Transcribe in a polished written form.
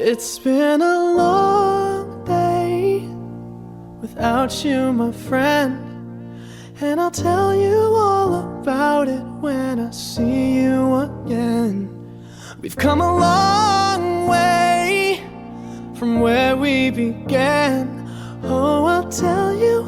It's been a long day without you, my friend, and I'll tell you all about it when I see you again. We've come a long way from where we began. Oh, I'll tell you